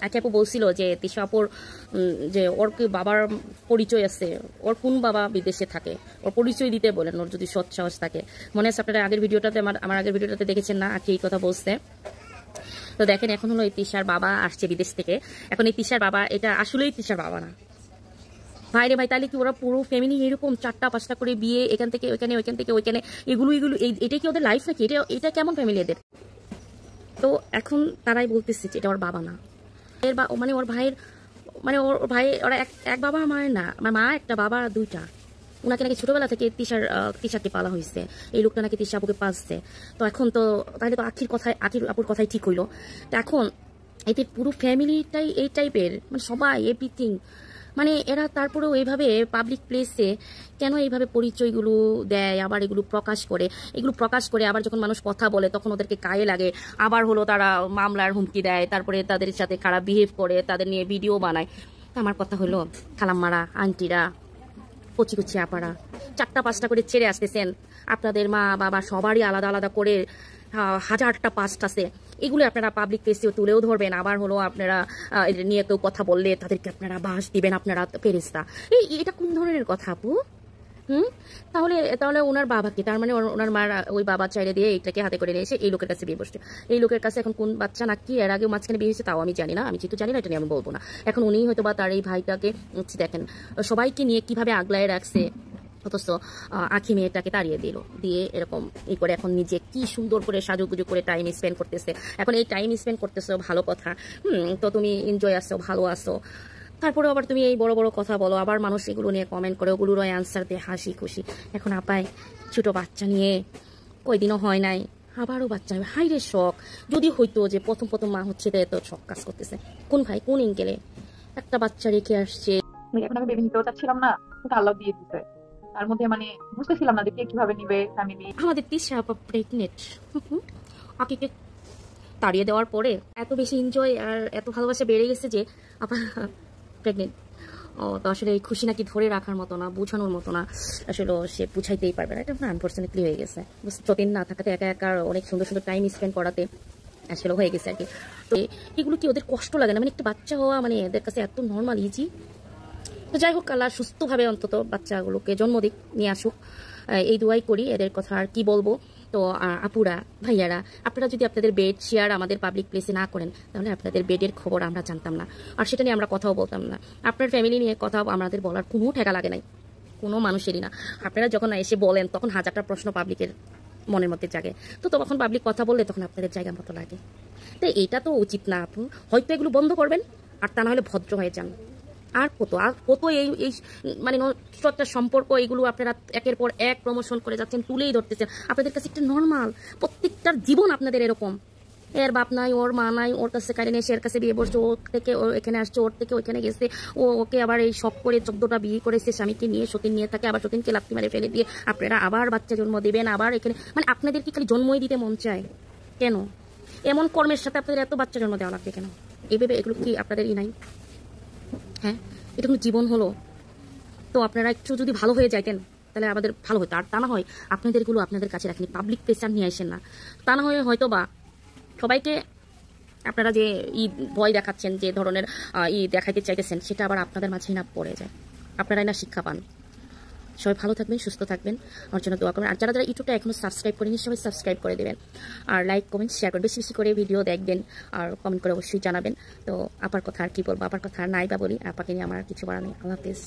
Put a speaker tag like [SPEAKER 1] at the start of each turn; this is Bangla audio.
[SPEAKER 1] একে আপু বলছিল যে তিশা আপুর যে ওর কি বাবার পরিচয় আছে, ওর কোন বাবা বিদেশে থাকে, ওর পরিচয় দিতে বলেন, ওর যদি সৎ সাহস থাকে। মনে আছে আপনারা আগের ভিডিওটাতে আমার আগের ভিডিওটাতে দেখেছেন না, আজকে এই কথা বলছে। তো দেখেন এখন হলো এই তিশার বাবা আসছে বিদেশ থেকে। এখন এই তিশার বাবা এটা আসলেই তিশার বাবা না ভাই রে ভাই। তাহলে কি ওরা পুরো ফ্যামিলি এরকম 4টা 5টা করে বিয়ে, এখান থেকে ওইখানে ওইখান থেকে ওইখানে, এগুলো এটাই কি ওদের লাইফ নাকি? এটা কেমন ফ্যামিলি এদের? তো এখন তারাই বলতেছে যে এটা ওর বাবা না, এর মানে ওর ভাইয়ের মানে ওর ভাই ওরা এক বাবা মায়ের না, আমার মা একটা বাবা দুইটা। ওনাকে নাকি ছোটবেলা থেকে তিশাকে পালা হয়েছে, এই লোকটা নাকি তিশা আপুকে পালছে। তো এখন তো তাহলে তো আখির আপুর কথাই ঠিক হইলো। তো এখন এদের পুরো ফ্যামিলিটাই এই টাইপের, মানে সবাই এভরিথিং, মানে এরা তারপরেও এইভাবে পাবলিক প্লেসে কেন এইভাবে পরিচয়গুলো দেয়, আবার এগুলো প্রকাশ করে আবার যখন মানুষ কথা বলে তখন ওদেরকে গায়ে লাগে, আবার হলো তারা মামলার হুমকি দেয়, তারপরে তাদের সাথে খারাপ বিহেভ করে, তাদের নিয়ে ভিডিও বানায়। আমার কথা হলো খালাম্মারা, আন্টিরা, কচি কচি আপারা 4টা 5টা করে ছেড়ে আসতেছেন, আপনাদের মা বাবা সবারই আলাদা আলাদা করে 1000টা পাস্ট আছে, এগুলো আপনারা পাবলিক প্লেসে তুলেও ধরবেন। আবার হলো আপনারা নিয়ে কেউ কথা বললে তাদেরকে আপনারা বাস দিবেন, আপনারা ফেরেশতা। এটা কোন ধরনের কথা আপু? তাহলে ওনার বাবাকে, তার মানে ওনার মার ওই বাবা চাইলে দিয়ে এটাকে হাতে করে নিয়ে এসে এই লোকের কাছে বিয়ে বসছে। এই লোকের কাছে এখন কোন বাচ্চা নাকি এর আগে মাঝখানে বিয়ে হয়েছে তাও আমি জানি না, আমি যেহেতু জানি না এটা নিয়ে আমি বলবো না। এখন উনি হয়তো বা তার এই ভাইটাকে দেখেন সবাইকে নিয়ে কিভাবে আগলায় রাখছে, অথচ আখি মেয়েটাকে তাড়িয়ে দিয়ে এরকম করে এখন নিজে কি সুন্দর করে সাজুগুজু করে টাইম স্পেন্ড করতেছে। এখন এই টাইম স্পেন্ড করতেছো ভালো কথা, তো তুমি এনজয় আসো, ভালো আসো, তারপরে আবার তুমি এই বড় বড় কথা বলো, আবার মানুষ এগুলো নিয়ে কমেন্ট করে, ওগুলোর অ্যান্সার দিয়ে হাসি খুশি। এখন আপায় ছোট বাচ্চা নিয়ে কয়দিনও হয় নাই, আবারও বাচ্চা হাই রে শখ। যদি হইতো যে প্রথম মা হচ্ছে এত শখ কাজ করতেছে, কোন ভাই কোন এঙ্গেলে একটা বাচ্চা রেখে আসছে।
[SPEAKER 2] এখন আমি ভেবে নিতেও চাচ্ছিলাম না, আল্লাহ দিয়ে দিতে। তার মধ্যে মানে বুঝতেছিলাম না যে কে কিভাবে নিবে ফ্যামিলি।
[SPEAKER 1] আমাদের তিশা আপা প্রেগনেন্ট, আকিকে তাড়িয়ে দেওয়ার পরে এত বেশি এনজয় আর এত ভালোবাসা বেড়ে গেছে যে আপা প্রেগনেন্ট। তো আসলে এই খুশি নাকি ধরে রাখার মতো না, বোঝানোর মতো না, আসলে সে বুঝাইতেই পারবে না। এটা আনফর্চুনেটলি হয়ে গেছে, যতদিন না থাকাতে একা একা অনেক সুন্দর সুন্দর টাইম স্পেন্ড করাতে আসলে হয়ে গেছে আর কি। তো এগুলো কি ওদের কষ্ট লাগে না? মানে একটা বাচ্চা হওয়া মানে এদের কাছে এত নর্মাল ইজি। তো যাই হোক, আল্লাহ সুস্থভাবে অন্তত বাচ্চাগুলোকে জন্ম দিক, নিয়ে আসুক, এই দুয়াই করি। এদের কথা আর কি বলবো। তো আপুরা ভাইয়ারা, আপনারা যদি আপনাদের বেড শেয়ার আমাদের পাবলিক প্লেসে না করেন তাহলে আপনাদের বেডের খবর আমরা জানতাম না, আর সেটা নিয়ে আমরা কথাও বলতাম না। আপনার ফ্যামিলি নিয়ে কথা আমাদের বলার কোনো ঠেকা লাগে নাই, কোনো মানুষেরই না। আপনারা যখন এসে বলেন তখন 1000টা প্রশ্ন পাবলিকের মনের মধ্যে জাগে। তো তখন পাবলিক কথা বললে তখন আপনাদের জায়গা মতো লাগে। তো এটা তো উচিত না আপু, হয়তো এগুলো বন্ধ করবেন, আর তা না হলে ভদ্র হয়ে যান। আর কত এই মানে একটা সম্পর্ক এগুলো আপনারা একের পর এক প্রমোশন করে যাচ্ছেন, তুলেই ধরতেছেন। আপনাদের কাছে একটা নর্মাল প্রত্যেকটার জীবন আপনাদের এরকম, এর বাপ নাই, ওর মা নাই, ওর কাছে কারেন্ট এসে এর কাছে বিয়ে বসছে, ওর থেকে ও এখানে আসছে, ওর থেকে ওইখানে গেছে, ওকে আবার এই শখ করে 14টা বিয়ে করেছে, স্বামীকে নিয়ে সতীন নিয়ে থাকে, আবার সতীনকে লাথি মারে ফেলে দিয়ে আপনারা আবার বাচ্চা জন্ম দেবেন। আবার এখানে মানে আপনাদের কি খালি জন্মই দিতে মন চায় কেন? এমন কর্মের সাথে আপনাদের এত বাচ্চা জন্ম দেওয়া লাগবে কেন? এইভাবে এগুলো কি আপনাদের নাই? হ্যাঁ, এটা কোনো জীবন হলো? তো আপনারা একটু যদি ভালো হয়ে যাইতেন তাহলে আমাদের ভালো হতো। আর তা না হয় আপনাদেরগুলো আপনাদের কাছে রাখেন, পাবলিক প্রেসার নিয়ে আসেন না। তা না হয় হয়তো বা সবাইকে আপনারা যে ভয় দেখাচ্ছেন, যে ধরনের দেখাইতে চাইতেছেন, সেটা আবার আপনাদের মাঝেই না পড়ে যায়, আপনারাই না শিক্ষা পান। সবাই ভালো থাকবেন, সুস্থ থাকবেন, আমার জন্য দোয়া করবেন। আর যারা ইউটিউবটা এখনো সাবস্ক্রাইব করেনি সবাই সাবস্ক্রাইব করে দেবেন, আর লাইক কমেন্ট শেয়ার করবেন, বেশি বেশি করে ভিডিও দেখবেন, আর কমেন্ট করে অবশ্যই জানাবেন। তো আপার কথা আর কি বলবো, আপার কথা আর নাই বা বলি, আপাকে নিয়ে আমার কিছু বলার নেই। আল্লাহ হাফেজ।